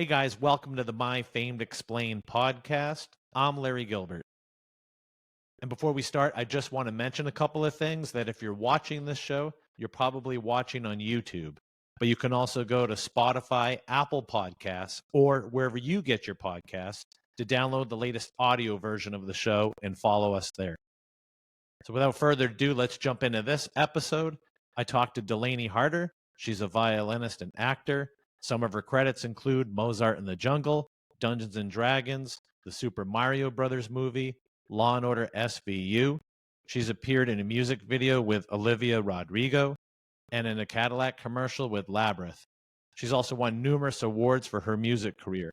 Hey guys, welcome to the My Famed Explain podcast. I'm Larry Gilbert. And before we start, I just want to mention a couple of things that if you're watching this show, you're probably watching on YouTube. But you can also go to Spotify, Apple Podcasts, or wherever you get your podcasts to download the latest audio version of the show and follow us there. So without further ado, let's jump into this episode. I talked to Delaney Harter. She's a violinist and actor. Some of her credits include Mozart in the Jungle, Dungeons and Dragons, the Super Mario Brothers movie, Law and Order SVU. She's appeared in a music video with Olivia Rodrigo and in a Cadillac commercial with Labrinth. She's also won numerous awards for her music career.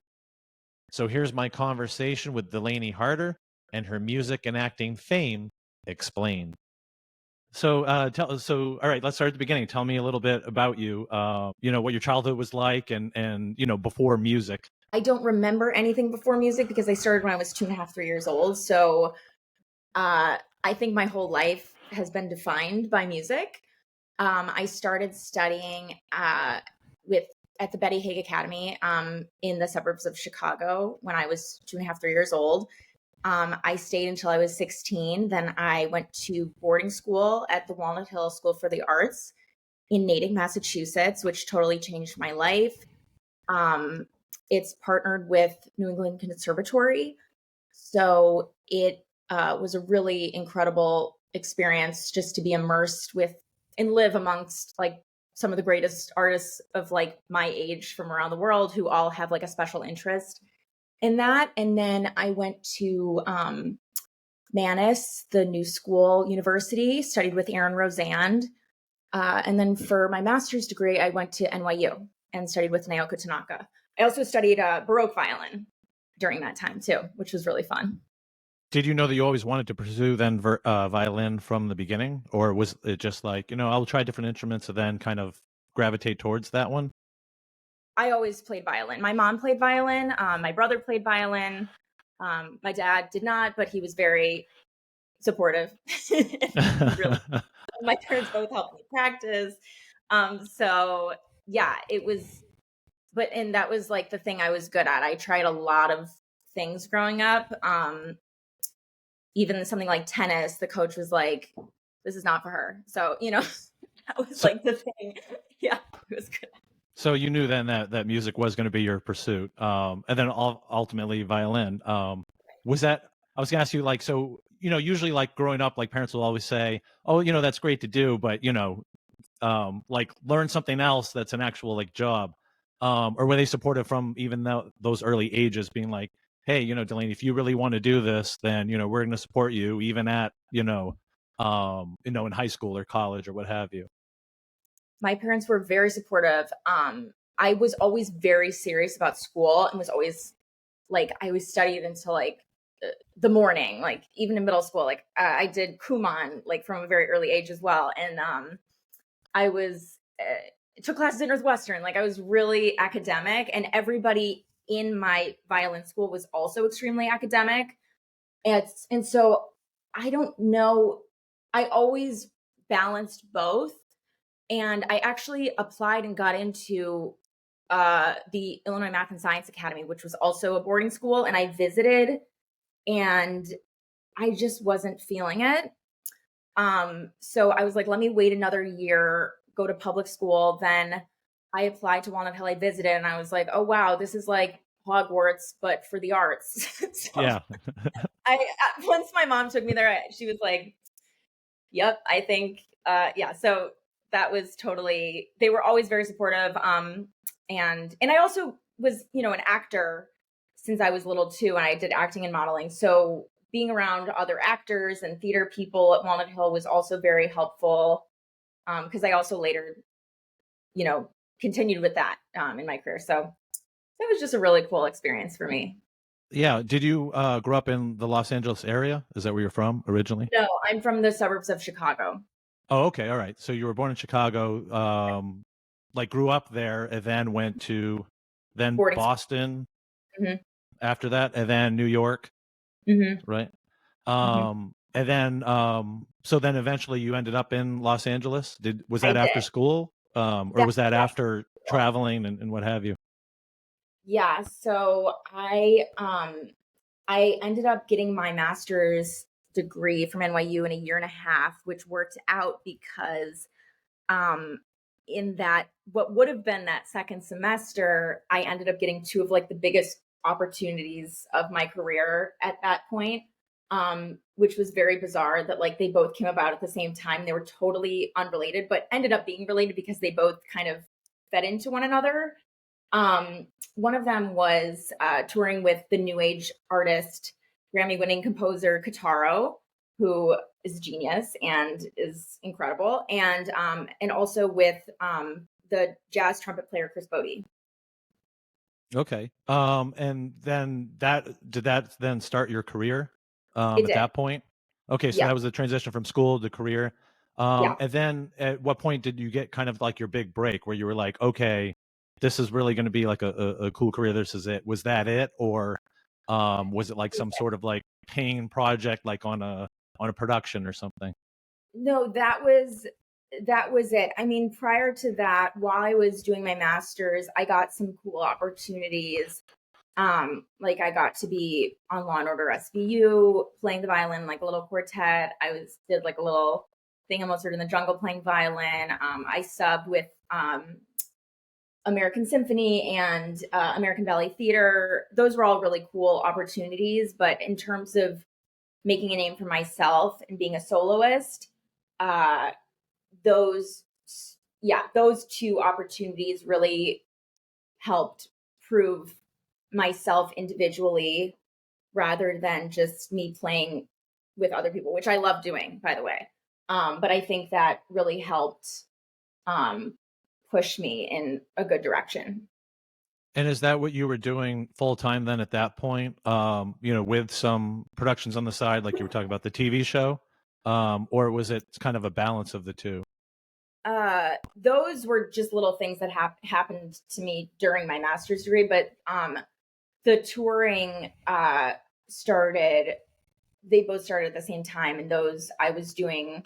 So here's my conversation with Delaney Harter and her music and acting fame explained. So, all right, let's start at the beginning. Tell me a little bit about you. What your childhood was like, and before music. I don't remember anything before music because I started when I was 2.5, 3 years old. So, I think my whole life has been defined by music. I started studying at the Betty Haig Academy in the suburbs of Chicago when I was 2.5, 3 years old. I stayed until I was 16. Then I went to boarding school at the Walnut Hill School for the Arts in Natick, Massachusetts, which totally changed my life. It's partnered with New England Conservatory. So it was a really incredible experience just to be immersed with and live amongst like some of the greatest artists of like my age from around the world who all have like a special interest in that. And then I went to Manus, the New School University, studied with Aaron Rosand. And then for my master's degree, I went to NYU and studied with Naoko Tanaka. I also studied Baroque violin during that time too, which was really fun. Did you know that you always wanted to pursue then violin from the beginning? Or was it just like, I'll try different instruments and then kind of gravitate towards that one? I always played violin. My mom played violin. My brother played violin. My dad did not, but he was very supportive. Really, my parents both helped me practice. So yeah, it was, and that was like the thing I was good at. I tried a lot of things growing up. Even something like tennis, the coach was like, this is not for her. So, that was like the thing. Yeah, it was good. So you knew then that music was going to be your pursuit, and then ultimately violin. Was that? I was going to ask you, like, so usually like growing up, like parents will always say, "Oh, that's great to do, but like learn something else that's an actual like job." Or were they supportive from even those early ages, being like, "Hey, Delaney, if you really want to do this, then we're going to support you, even at in high school or college or what have you." My parents were very supportive. I was always very serious about school and was always like, I always studied until like the morning, like even in middle school, like I did Kumon like from a very early age as well. And I was, took classes at Northwestern. Like I was really academic and everybody in my violin school was also extremely academic. And so I don't know, I always balanced both. And I actually applied and got into the Illinois Math and Science Academy, which was also a boarding school. And I visited and I just wasn't feeling it. So I was like, let me wait another year, go to public school. Then I applied to Walnut Hill. I visited and I was like, oh, wow, this is like Hogwarts, but for the arts. So Yeah. Once my mom took me there, she was like, yep, I think, yeah. So that was totally, they were always very supportive. And I also was, an actor since I was little too, and I did acting and modeling. So being around other actors and theater people at Walnut Hill was also very helpful. Because I also later, continued with that in my career. So that was just a really cool experience for me. Yeah. Did you grow up in the Los Angeles area? Is that where you're from originally? No, I'm from the suburbs of Chicago. Oh, okay. All right. So you were born in Chicago, like grew up there, and then went to Boarding Boston school. after that, and then New York, right? And then, so then eventually you ended up in Los Angeles. Was that after school, or was that after traveling and what have you? Yeah, so I ended up getting my master's degree from NYU in a year and a half, which worked out because um in that what would have been that second semester, I ended up getting two of like the biggest opportunities of my career at that point. Which was very bizarre that like they both came about at the same time. They were totally unrelated, but ended up being related because they both kind of fed into one another. One of them was touring with the new age artist, Grammy winning composer Kataro, who is a genius and is incredible, and also with the jazz trumpet player Chris Bodie. Okay. And then did that then start your career It at did. that point? Okay, so Yeah. that was the transition from school to career. Yeah. And then at what point did you get kind of like your big break where you were like, okay, this is really going to be like a cool career. This is it. Was that it, or was it like some sort of like paying project, like on a production or something? No, that was it. I mean, prior to that, while I was doing my master's, I got some cool opportunities. Like I got to be on Law and Order SVU, playing the violin, like a little quartet. Did like a little thing on Mozart in the Jungle playing violin. I subbed with American Symphony and American Ballet Theater. Those were all really cool opportunities. But in terms of making a name for myself and being a soloist, uh, those, yeah, those two opportunities really helped prove myself individually rather than just me playing with other people, which I love doing, by the way. But I think that really helped um, push me in a good direction. And is that what you were doing full time then at that point? With some productions on the side, like you were talking about the TV show, or was it kind of a balance of the two? Those were just little things that happened to me during my master's degree, but the touring started. They both started at the same time, and those I was doing.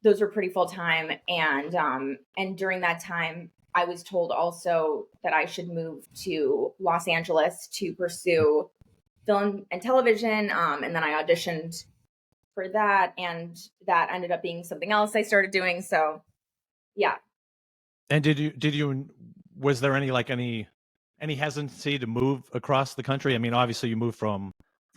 Those were pretty full time, and during that time, I was told also that I should move to Los Angeles to pursue film and television. And then I auditioned for that, and that ended up being something else I started doing. So yeah. And did you was there any hesitancy to move across the country? I mean, obviously you moved from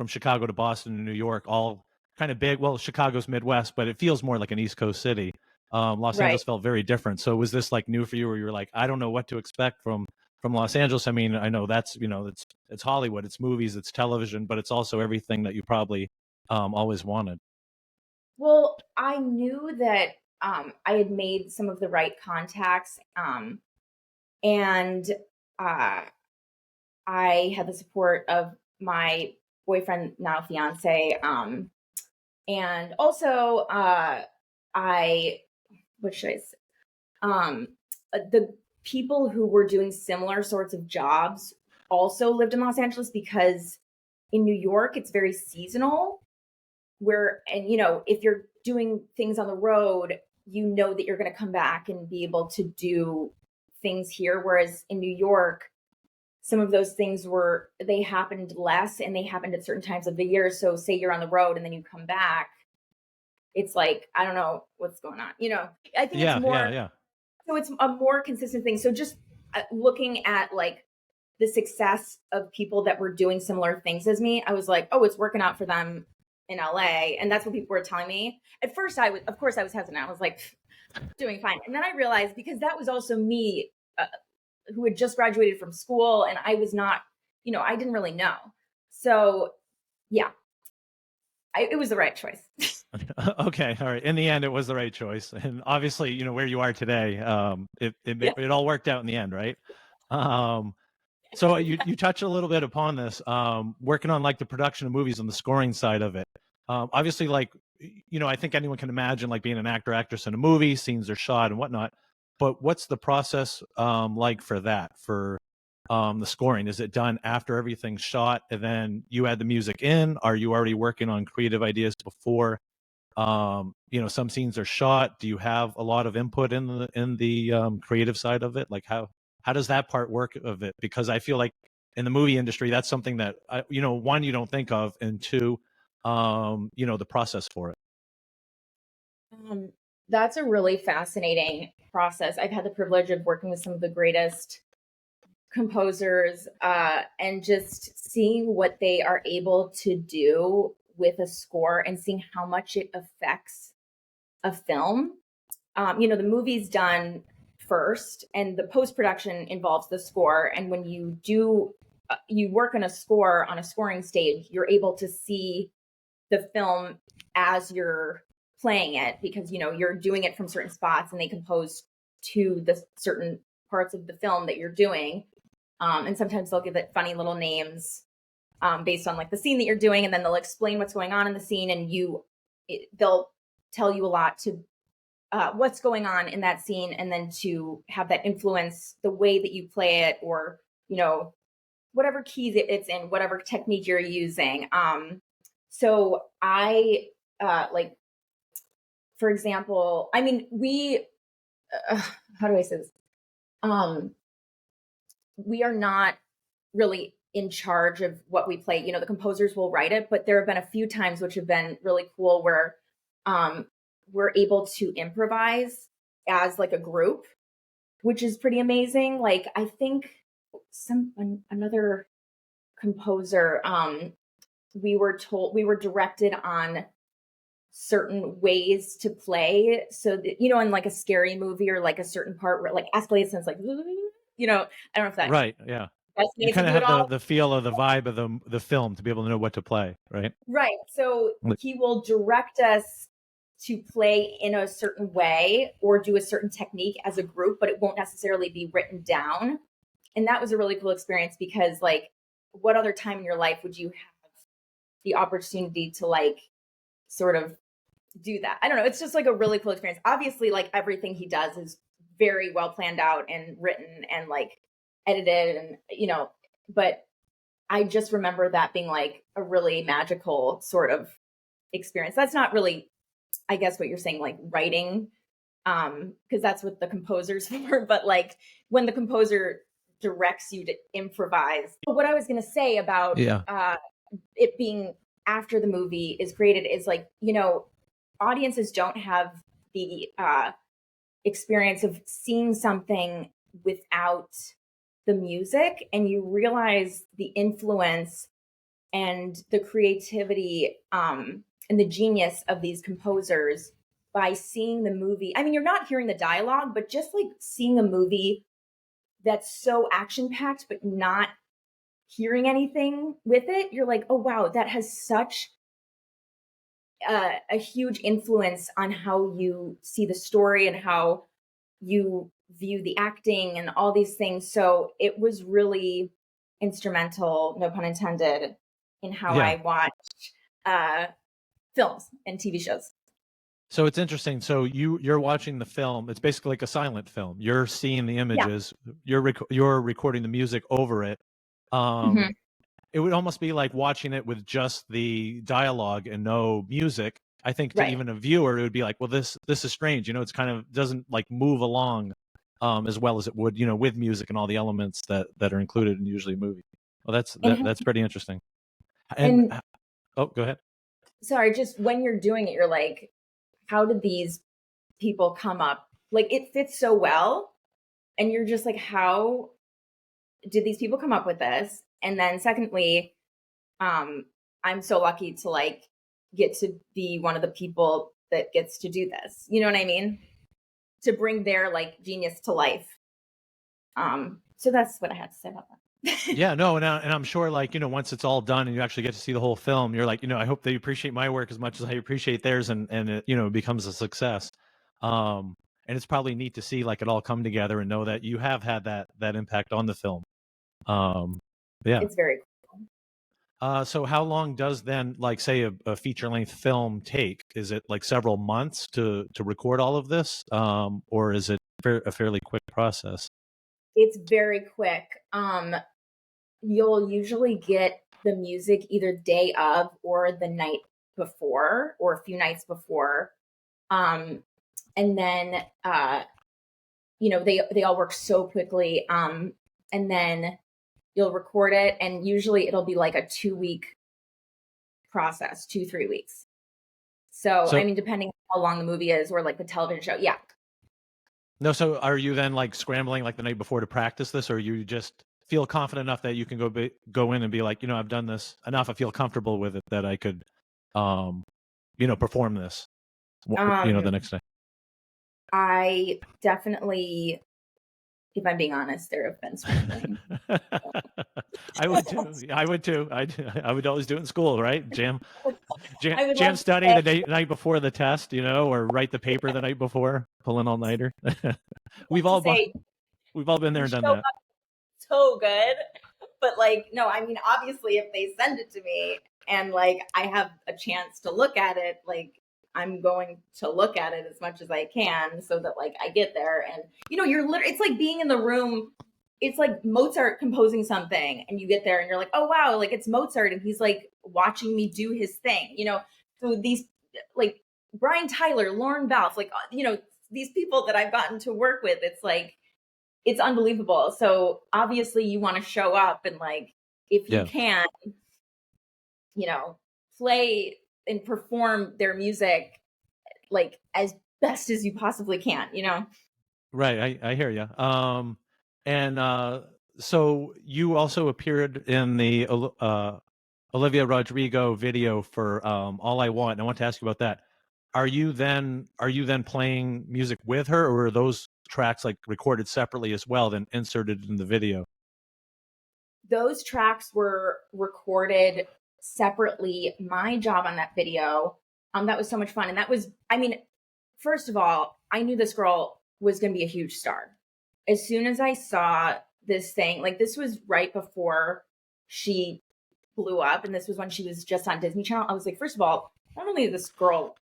Chicago to Boston to New York, all kind of big. Well, Chicago's Midwest, but it feels more like an East Coast city. Los Right. Angeles felt very different. So was this like new for you, where you were like, I don't know what to expect from Los Angeles? I mean, I know that's it's Hollywood, it's movies, it's television, but it's also everything that you probably always wanted. Well, I knew that I had made some of the right contacts, and uh, I had the support of my boyfriend, now fiance, and also I what should I say? Um, the people who were doing similar sorts of jobs also lived in Los Angeles because in New York it's very seasonal. Where and if you're doing things on the road, you know that you're going to come back and be able to do things here. Whereas in New York, some of those things they happened less and they happened at certain times of the year. So say you're on the road and then you come back, it's like I don't know what's going on. I think it's Yeah, yeah, more yeah. so it's a more consistent thing. So just looking at like the success of people that were doing similar things as me, I was like, oh, it's working out for them in LA. And that's what people were telling me. At first, of course, I was hesitant. I was like, doing fine. And then I realized because that was also me who had just graduated from school and I was not, I didn't really know. So yeah, it was the right choice. Okay, all right. In the end, it was the right choice, and obviously, where you are today, Yeah. it all worked out in the end, right? Um, so you touch a little bit upon this, working on like the production of movies and the scoring side of it. Obviously, like I think anyone can imagine like being an actor, actress in a movie, scenes are shot and whatnot. But what's the process like for that? For the scoring, is it done after everything's shot and then you add the music in? Are you already working on creative ideas before? Some scenes are shot. Do you have a lot of input in the creative side of it? Like how does that part work of it? Because I feel like in the movie industry, that's something that, one, you don't think of, and two, the process for it. That's a really fascinating process. I've had the privilege of working with some of the greatest composers, and just seeing what they are able to do with a score and seeing how much it affects a film. The movie's done first, and the post-production involves the score. And when you do, you work on a score on a scoring stage, you're able to see the film as you're playing it, because you're doing it from certain spots and they compose to the certain parts of the film that you're doing. And sometimes they'll give it funny little names based on like the scene that you're doing, and then they'll explain what's going on in the scene, and they'll tell you a lot to what's going on in that scene, and then to have that influence the way that you play it, or whatever keys it's in, whatever technique you're using. So I like, for example, I mean, we how do I say this? We are not really in charge of what we play. The composers will write it, but there have been a few times which have been really cool where we're able to improvise as like a group, which is pretty amazing. Like, I think another composer, we were directed on certain ways to play, so that in like a scary movie or like a certain part where like escalates and it's like, I don't know if that Right. Yeah. You resonates kind with of you at all. have the feel of the vibe of the film to be able to know what to play, right? Right. So he will direct us to play in a certain way or do a certain technique as a group, but it won't necessarily be written down. And that was a really cool experience, because like, what other time in your life would you have the opportunity to like sort of do that? I don't know. It's just like a really cool experience. Obviously, like everything he does is very well planned out and written and like edited, and but I just remember that being like a really magical sort of experience. That's not really, I guess, what you're saying, like writing, because that's what the composer's for. But like when the composer directs you to improvise. But what I was going to say about it being after the movie is created is like, audiences don't have the experience of seeing something without the music, and you realize the influence and the creativity and the genius of these composers by seeing the movie. I mean, you're not hearing the dialogue, but just like seeing a movie that's so action packed, but not hearing anything with it, you're like, oh, wow, that has such a huge influence on how you see the story and how you view the acting and all these things. So it was really instrumental, no pun intended, in how I watch films and TV shows. So it's interesting. So you're watching the film. It's basically like a silent film. You're seeing the images. Yeah. You're recording the music over it. It would almost be like watching it with just the dialogue and no music. I think to even a viewer, it would be like, well, this is strange. It's kind of doesn't like move along as well as it would, with music and all the elements that are included in usually a movie. Well, that's pretty interesting. And oh, go ahead. Sorry, just when you're doing it, you're like, how did these people come up? Like, it fits so well. And you're just like, how did these people come up with this? And then secondly, I'm so lucky to like get to be one of the people that gets to do this. You know what I mean? To bring their like genius to life. So that's what I had to say about that. Yeah, no, and I'm sure, like, once it's all done and you actually get to see the whole film, you're like, I hope they appreciate my work as much as I appreciate theirs, and it becomes a success. And it's probably neat to see like it all come together and know that you have had that impact on the film. Yeah, it's very cool. So how long does then, like, say a feature length film take? Is it like several months to record all of this, or is it a fairly quick process? It's very quick. You'll usually get the music either day of or the night before or a few nights before. And then they all work so quickly. And then you'll record it, and usually it'll be like a 2-week process, 2-3 weeks. So I So mean, depending on how long the movie is or like the television show, yeah. no, so are you then like scrambling like the night before to practice this, or you just feel confident enough that you can go in and be like, I've done this enough, I feel comfortable with it that I could, perform this, the Um, next day. I definitely, if I'm being honest, there have been scrambling. I would too. I would too. I would always do it in school, right? I would Jam love to study say, the night before the test, or write the paper the night before, pull an all nighter. we've all bu- say we've all been there you and done show that. up so good, but like, no, I mean, obviously, if they send it to me and like I have a chance to look at it, like I'm going to look at it as much as I can so that like I get there and you're literally, it's like being in the room. It's like Mozart composing something and you get there and you're like, oh wow, like it's Mozart and he's like watching me do his thing. So these like Brian Tyler, Lauren Balfe, like these people that I've gotten to work with, it's like it's unbelievable. So obviously you want to show up and like if you Yeah. can, play and perform their music like as best as you possibly can. Right, I hear you. And so you also appeared in the Olivia Rodrigo video for "All I Want." And I want to ask you about that. Are you then playing music with her, or are those tracks like recorded separately as well, then inserted in the video? Those tracks were recorded separately. My job on that video, that was so much fun. And that was, I mean, first of all, I knew this girl was going to be a huge star. As soon as I saw this thing, like this was right before she blew up, and this was when she was just on Disney Channel. I was like, first of all, not only is this girl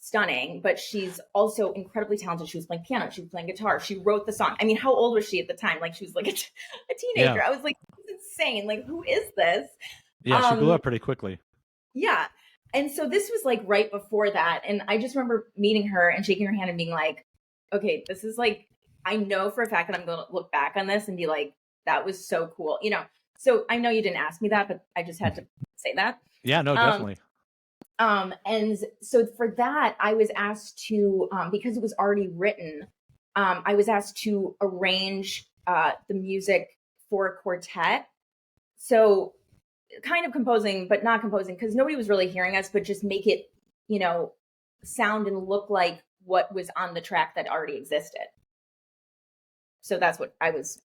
stunning, but she's also incredibly talented. She was playing piano, she was playing guitar, she wrote the song. I mean, how old was she at the time? Like she was like a Yeah, teenager. I was like, this is insane. Like, who is this? yeah, she blew Um, up pretty quickly. yeah. And so this was like right before that. And I just remember meeting her and shaking her hand and being like, okay, this is like, I know for a fact that I'm going to look back on this and be like, that was so cool. So I know you didn't ask me that, but I just had to say that. Yeah, no, Um, definitely. and so for that, I was asked to, because it was already written, I was asked to arrange the music for a quartet. So kind of composing, but not composing because nobody was really hearing us, but just make it, sound and look like what was on the track that already existed. So that's what I was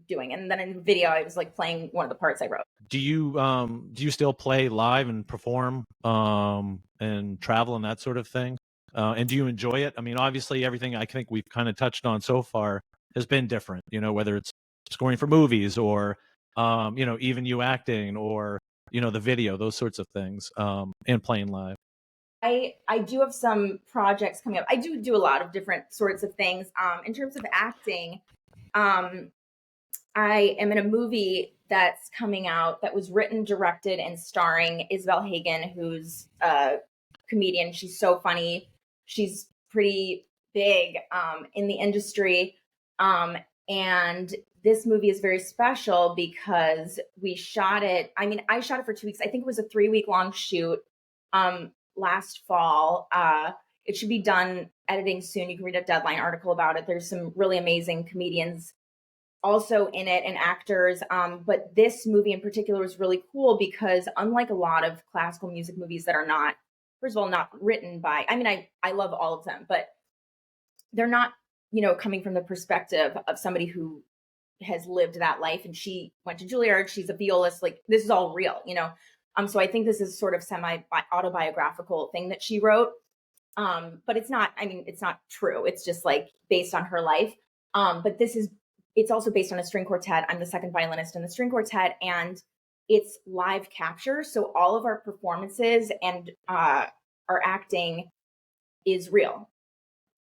doing. And then in the video, I was like playing one of the parts I wrote. Do you still play live and perform and travel and that sort of thing? And do you enjoy it? I mean, obviously, everything I think we've kind of touched on so far has been different. Whether it's scoring for movies or even you acting or the video, those sorts of things, and playing live. I do have some projects coming up. I do a lot of different sorts of things. In terms of acting, um, I am in a movie that's coming out that was written, directed, and starring Isabel Hagen, who's a comedian. She's so funny. She's pretty big in the industry. And this movie is very special because we shot it. I mean, I shot it for 2 weeks. I think it was a 3-week long shoot last fall. It should be done editing soon. You can read a Deadline article about it. There's some really amazing comedians also in it and actors. But this movie in particular was really cool because unlike a lot of classical music movies that are not, first of all, not written by, I mean, I love all of them, but they're not, coming from the perspective of somebody who has lived that life. And she went to Juilliard. She's a violist. Like this is all real. So I think this is sort of semi autobiographical thing that she wrote. But it's not, I mean, it's not true. It's just like based on her life. But it's also based on a string quartet. I'm the second violinist in the string quartet, and it's live capture. So all of our performances and our acting is real.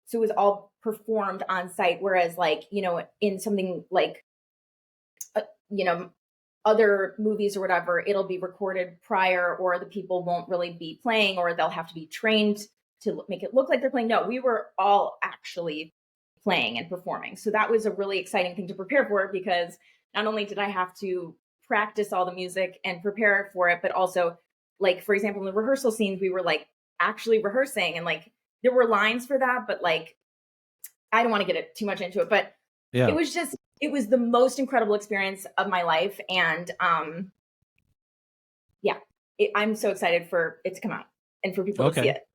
So it was all performed on site. Whereas like, in something like, uh, you know, other movies or whatever, it'll be recorded prior, or the people won't really be playing, or they'll have to be trained to make it look like they're playing. No, we were all actually playing and performing. So that was a really exciting thing to prepare for because not only did I have to practice all the music and prepare for it, but also, like, for example, in the rehearsal scenes, we were like actually rehearsing, and like there were lines for that, but like I don't want to get it too much into it, but Yeah. it was the most incredible experience of my life. And yeah, I'm so excited for it to come out and for people to see Okay. it.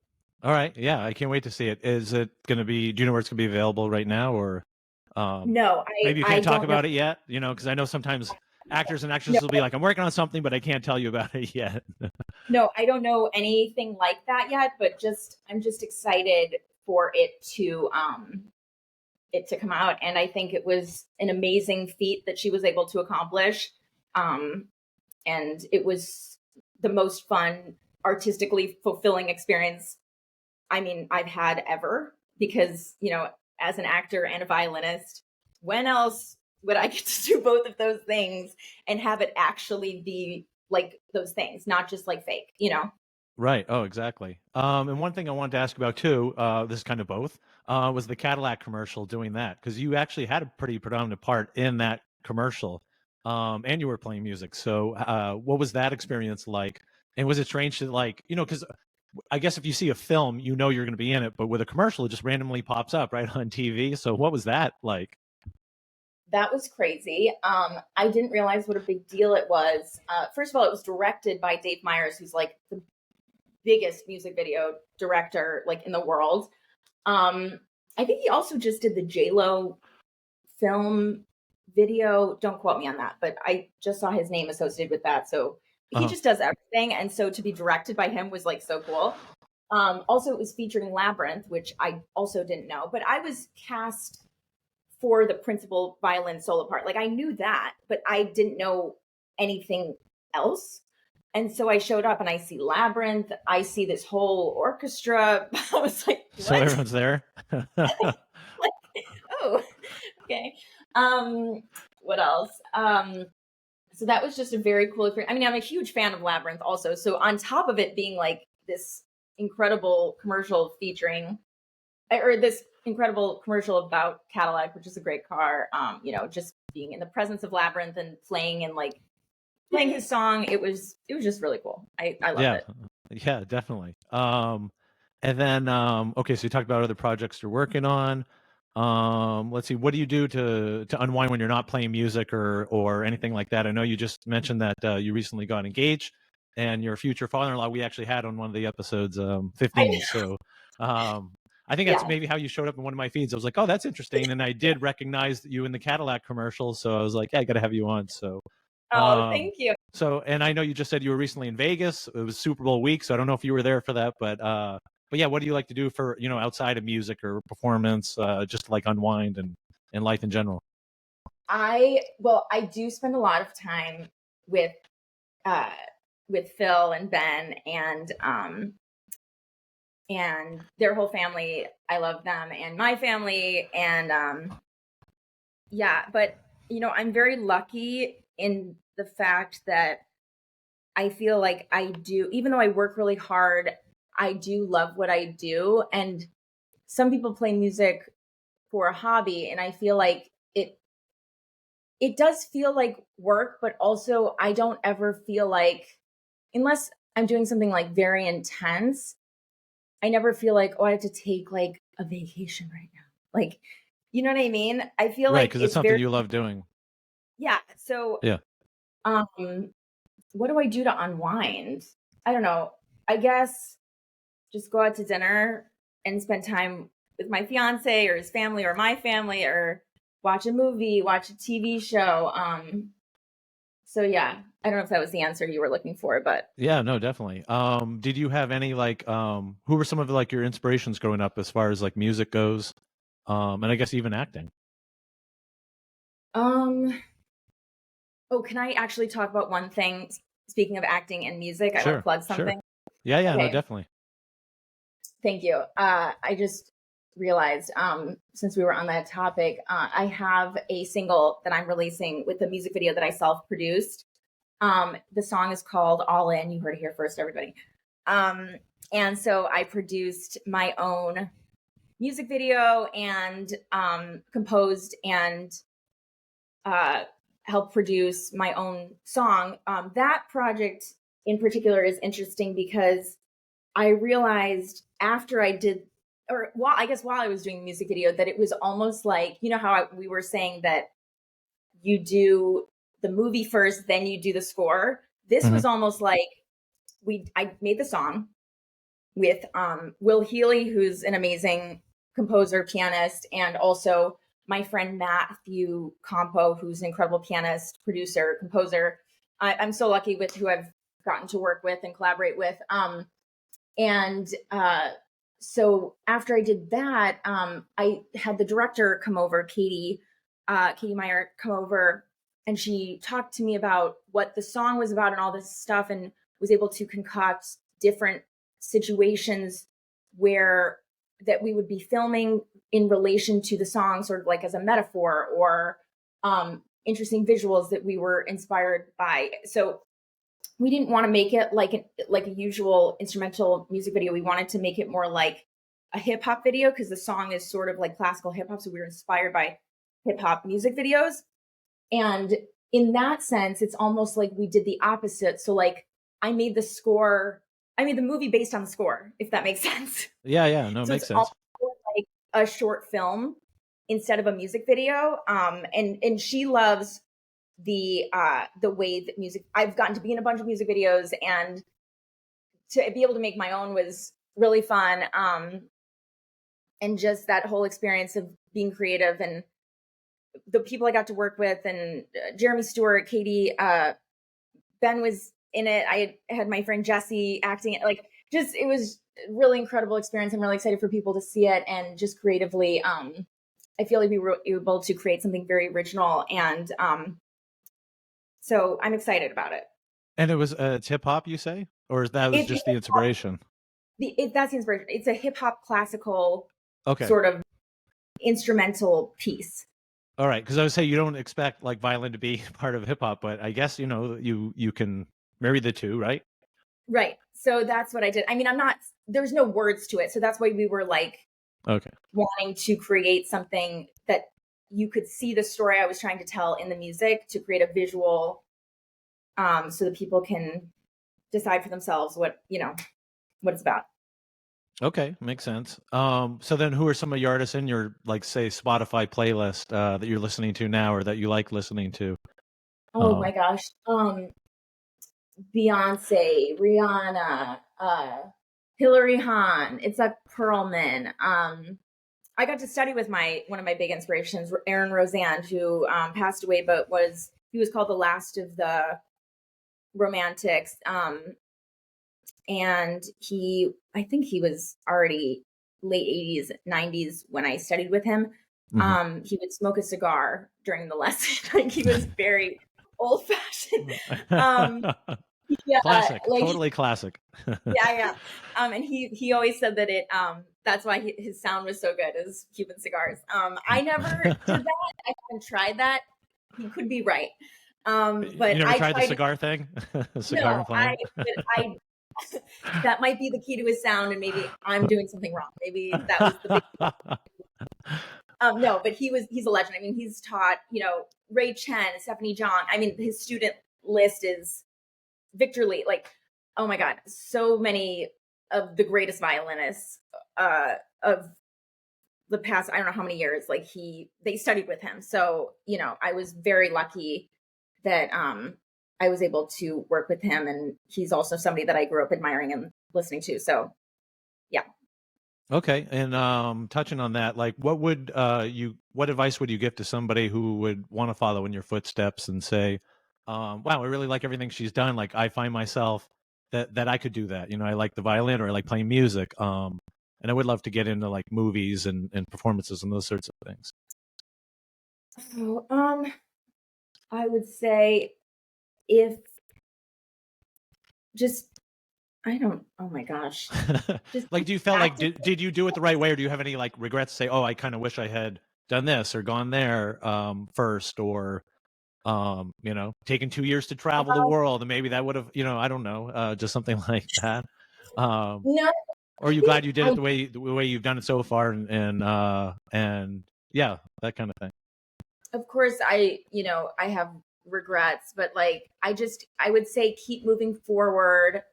All right. Yeah, I can't wait to see it. Is it going to be? Do you know where it's going to be available right now, or No, maybe you I can't talk don't know. about it yet? You know, because I know sometimes actors and No, actresses will be like, "I'm working on something, but I can't tell you about it yet." no, I don't know anything like that yet, but I'm just excited for it to come out. And I think it was an amazing feat that she was able to accomplish. Um, and it was the most fun, artistically fulfilling experience, I mean, I've had ever, because, you know, as an actor and a violinist, when else would I get to do both of those things and have it actually be like those things, not just like fake, you know? Right. Oh, exactly. And one thing I wanted to ask about too, this is kind of both, was the Cadillac commercial doing that, because you actually had a pretty predominant part in that commercial, and you were playing music. So, what was that experience like? And was it strange to like, you know, because I guess if you see a film, you know you're going to be in it, but with a commercial, it just randomly pops up right on TV. So, what was that like? That was crazy. I didn't realize what a big deal it was. First of all, it was directed by Dave Meyers, who's like the biggest music video director like in the world. Um, I think he also just did the J Lo film video. Don't quote me on that, but I just saw his name associated with that. So he Uh, just does everything, and so to be directed by him was like so cool. Also, it was featuring Labrinth, which I also didn't know, but I was cast for the principal violin solo part. Like I knew that, but I didn't know anything else. And so I showed up and I see Labyrinth, I see this whole orchestra. I was like, so what? everyone's there. Like, oh, okay. Um, what else? So that was just a very cool experience. I mean, I'm a huge fan of Labyrinth also. So on top of it being like this incredible commercial featuring, or this incredible commercial about Cadillac, which is a great car, you know, just being in the presence of Labyrinth and playing and like playing his song, it was just really cool. I loved Yeah, it. yeah, definitely. And then okay, so you talked about other projects you're working on. Let's see, what do you do to unwind when you're not playing music or anything like that? I know you just mentioned that you recently got engaged, and your future father-in-law we actually had on one of the episodes, I 15. So, I think that's Yeah. maybe how you showed up in one of my feeds. I was like, oh, that's interesting, and I did recognize you in the Cadillac commercial, so I was like, yeah, I got to have you on. So, Oh, um, thank you. so, and I know you just said you were recently in Vegas. It was Super Bowl week, so I don't know if you were there for that, but yeah, what do you like to do for, you know, outside of music or performance, just to like unwind and life in general? I do spend a lot of time with uh with Phil and Ben and their whole family. I love them and my family and yeah, but you know, I'm very lucky in the fact that I feel like I do, even though I work really hard, I do love what I do. And some people play music for a hobby, and I feel like it does feel like work, but also I don't ever feel like, unless I'm doing something like very intense, I never feel like, oh, I have to take like a vacation right now. Like, you know what I mean? I feel Right, like because it's it's something very, you love doing. yeah. So, Yeah. um, what do I do to unwind? I don't know. I guess just go out to dinner and spend time with my fiance or his family or my family, or watch a movie, watch a TV show. So yeah, I don't know if that was the answer you were looking for, but Yeah, no, definitely. Did you have any like who were some of like your inspirations growing up as far as like music goes? And I guess even acting. um oh, can I actually talk about one thing? Speaking of acting and music, I want to Sure, plug sure. something. Yeah, yeah, no, Okay, definitely. thank you. I just realized, since we were on that topic, I have a single that I'm releasing with a music video that I self-produced. The song is called All In. You heard it here first, everybody. Um, and so I produced my own music video and composed and uh, help produce my own song. That project in particular is interesting because I realized after I did, or while I was doing the music video, that it was almost like, you know how we were saying that you do the movie first, then you do the score. This was almost like I made the song with Will Healy, who's an amazing composer, pianist, and also my friend Matthew Campo, who's an incredible pianist, producer, composer. I'm so lucky with who I've gotten to work with and collaborate with. So after I did that, I had the director come over, Katie Meyer, come over, and she talked to me about what the song was about and all this stuff, and was able to concoct different situations where that we would be filming in relation to the song, sort of like as a metaphor, or interesting visuals that we were inspired by. So we didn't want to make it like a usual instrumental music video. We wanted to make it more like a hip hop video, because the song is sort of like classical hip hop. So we were inspired by hip hop music videos. And in that sense, it's almost like we did the opposite. So like I made the movie based on the score, if that makes sense. Yeah. No, it So makes it's sense. almost like a short film instead of a music video. And she loves the way that music, I've gotten to be in a bunch of music videos, and to be able to make my own was really fun. And just that whole experience of being creative, and the people I got to work with, and Jeremy Stewart, Katie, Ben was in it. I had my friend Jesse acting it. Like, just, it was a really incredible experience. I'm really excited for people to see it. And just creatively, I feel like we were able to create something very original, and so I'm excited about it. And it was it's hip hop, you say, or that was just the inspiration? That's the inspiration. It's a hip hop classical Okay. sort of instrumental piece. All right, because I would say you don't expect like violin to be part of hip hop, but I guess you can marry the two, right? Right. So that's what I did. I mean, there's no words to it, so that's why we were like, okay, wanting to create something that you could see the story I was trying to tell in the music, to create a visual, so that people can decide for themselves what it's about. Okay, makes sense. So then who are some of your artists in your, like, say, Spotify playlist that you're listening to now, or that you like listening to? Oh my gosh. Beyonce, Rihanna, Hilary Hahn, Itzhak Perlman. I got to study with one of my big inspirations, Aaron Roseanne, who passed away, but he was called the last of the Romantics. And I think he was already late 80s, 90s when I studied with him. He would smoke a cigar during the lesson. Like, he was very old fashioned. Yeah, classic, totally classic. yeah. And he always said that that's why his sound was so good, is Cuban cigars. I never did that. I haven't tried that. He could be right. But you never I tried the cigar thing? Cigar playing? I that might be the key to his sound, and maybe I'm doing something wrong. Maybe that was the big no, but he's a legend. I mean, he's taught, Ray Chen, Stephanie Jong. I mean, his student list is Victor Lee. Like, oh my God, so many of the greatest violinists of the past, I don't know how many years, like they studied with him. So, I was very lucky that I was able to work with him, and he's also somebody that I grew up admiring and listening to. So, yeah. Okay, and touching on that, like, what advice would you give to somebody who would want to follow in your footsteps and say, wow, I really like everything she's done. Like, I find myself that I could do that. I like the violin, or I like playing music. And I would love to get into like movies and performances and those sorts of things. So, I would say, if just, oh my gosh. Like, do you feel like, did you do it the right way, or do you have any like regrets? Say, oh, I kind of wish I had done this or gone there first, or taken 2 years to travel the world, and maybe that would have, I don't know, just something like that. No, or are you glad you did it the way you've done it so far, and yeah, that kind of thing? of course, I have regrets, but like I would say keep moving forward.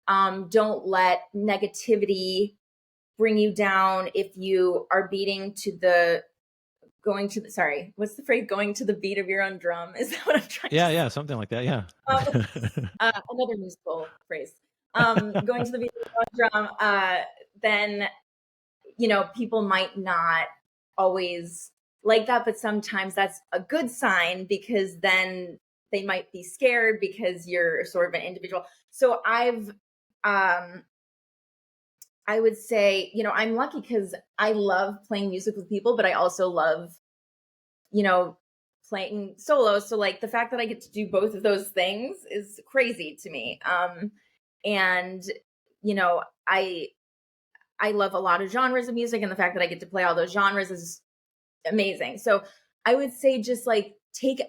Don't let negativity bring you down. If you are what's the phrase, going to the beat of your own drum, is that what I'm trying to say? Yeah, something like that. Yeah. Another musical phrase. Going to the beat of your own drum, then people might not always like that, but sometimes that's a good sign, because then they might be scared because you're sort of an individual. So I would say, I'm lucky because I love playing music with people, but I also love, playing solo. So like the fact that I get to do both of those things is crazy to me. And I love a lot of genres of music, and the fact that I get to play all those genres is amazing. So I would say just like take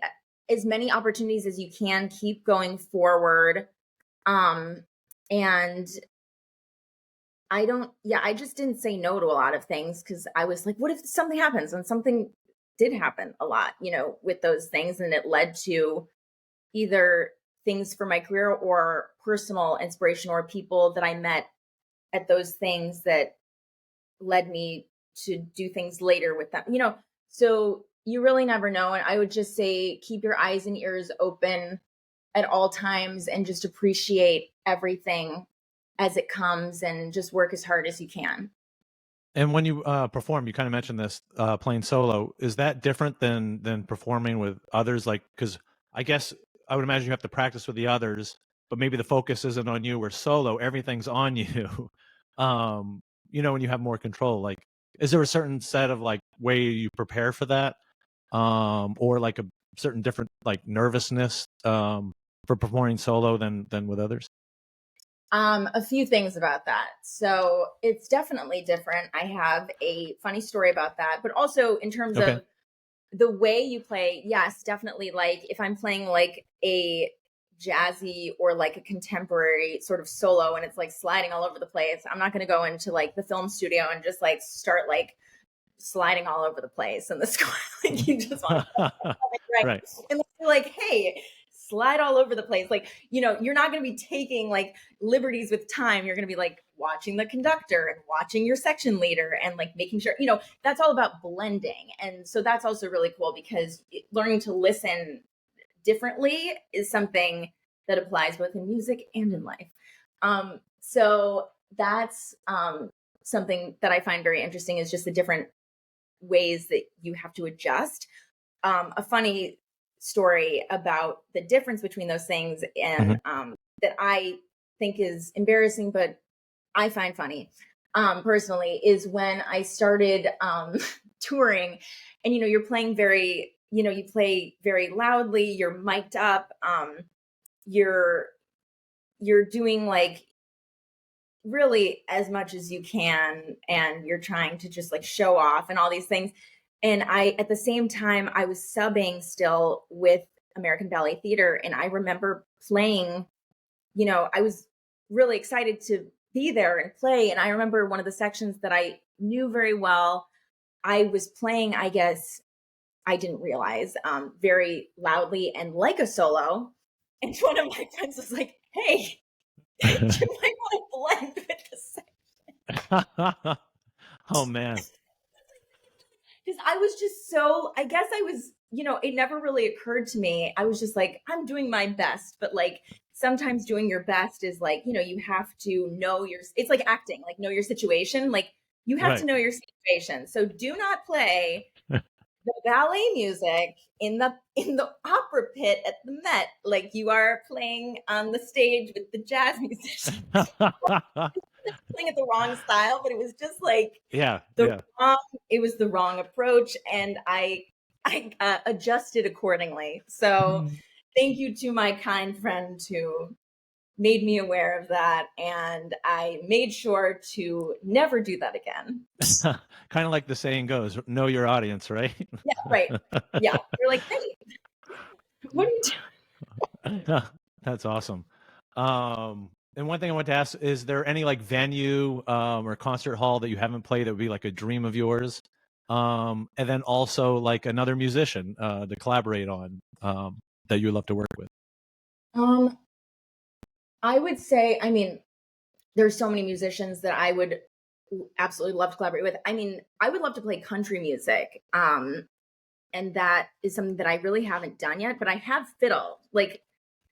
as many opportunities as you can, keep going forward. And I just didn't say no to a lot of things, because I was like, what if something happens? And something did happen a lot, with those things. And it led to either things for my career or personal inspiration, or people that I met at those things that led me to do things later with them, so you really never know. And I would just say, keep your eyes and ears open at all times, and just appreciate everything as it comes, and just work as hard as you can. And when you perform, you kind of mentioned this, playing solo. Is that different than performing with others? Like, because I guess I would imagine you have to practice with the others, but maybe the focus isn't on you. Where solo, everything's on you. When you have more control, like, is there a certain set of like way you prepare for that, or like a certain different like nervousness for performing solo than with others? A few things about that. So it's definitely different. I have a funny story about that, but also in terms Okay. of the way you play, yes, definitely. Like if I'm playing like a jazzy or like a contemporary sort of solo, and it's like sliding all over the place, I'm not going to go into like the film studio and just like start like sliding all over the place in the score. Like you just want to right. Right. And you're like, hey, slide all over the place. Like, you're not going to be taking like liberties with time. You're going to be like watching the conductor and watching your section leader, and like making sure, that's all about blending. And so that's also really cool, because learning to listen differently is something that applies both in music and in life. So that's something that I find very interesting, is just the different ways that you have to adjust. A funny story about the difference between those things, and that I think is embarrassing, but I find funny personally, is when I started touring, and you're playing very, you play very loudly, you're mic'd up, you're doing like really as much as you can, and you're trying to just like show off and all these things. And at the same time, I was subbing still with American Ballet Theater, and I remember playing, I was really excited to be there and play. And I remember one of the sections that I knew very well, I was playing, I guess I didn't realize, very loudly and like a solo. And one of my friends was like, hey, you might want to blend with the section. Oh man. Because I was just so, I guess I was, it never really occurred to me. I was just like, I'm doing my best. But like sometimes doing your best is like, you have to know it's like acting, like know your situation. Like you have to know your situation. So do not play the ballet music in the opera pit at the Met like you are playing on the stage with the jazz musicians. Playing it the wrong style, but it was just like it was the wrong approach, and I adjusted accordingly. So thank you to my kind friend who made me aware of that, and I made sure to never do that again. Kind of like the saying goes, know your audience, right? Yeah, right. Yeah. You're like, hey, what are you doing? That's awesome. And one thing I want to ask, is there any like venue or concert hall that you haven't played that would be like a dream of yours? And then also like another musician to collaborate on. that you would love to work with? I would say, I mean, there's so many musicians that I would absolutely love to collaborate with. I mean, I would love to play country music. And that is something that I really haven't done yet, but I have fiddle. Like,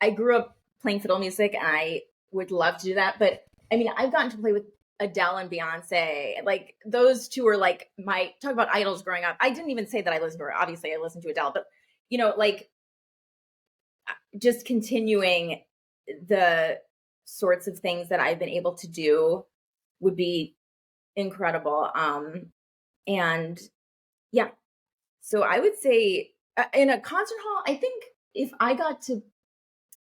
I grew up playing fiddle music and I would love to do that. But I mean, I've gotten to play with Adele and Beyonce. Like, those two are like my talk about idols growing up. I didn't even say that I listened to her. Obviously, I listened to Adele, but like just continuing the sorts of things that I've been able to do would be incredible. And yeah, so I would say in a concert hall, I think if I got to,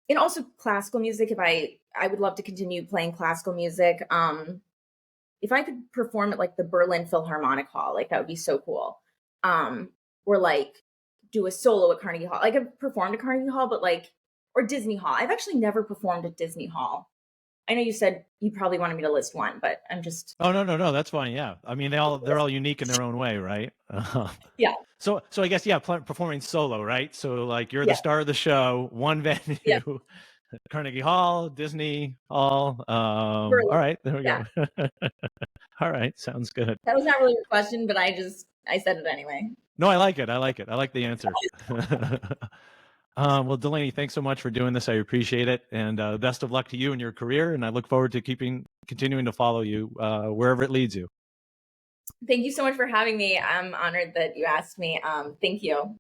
and also classical music, if I would love to continue playing classical music. If I could perform at like the Berlin Philharmonic Hall, like that would be so cool. Or like do a solo at Carnegie Hall. Like I've performed at Carnegie Hall, but like, or Disney Hall. I've actually never performed at Disney Hall. I know you said you probably wanted me to list one, but I'm just. Oh, no, that's fine. Yeah. I mean, they're all unique in their own way, right? Yeah. So I guess, yeah, performing solo, right? So like you're the Yeah. star of the show, one venue, Yeah. Carnegie Hall, Disney Hall. All Berlin. right, there we Yeah. go. All right, sounds good. That was not really a question, but I said it anyway. No, I like it. I like the answer. Well, Delaney, thanks so much for doing this. I appreciate it, and best of luck to you in your career. And I look forward to continuing to follow you wherever it leads you. Thank you so much for having me. I'm honored that you asked me. Thank you.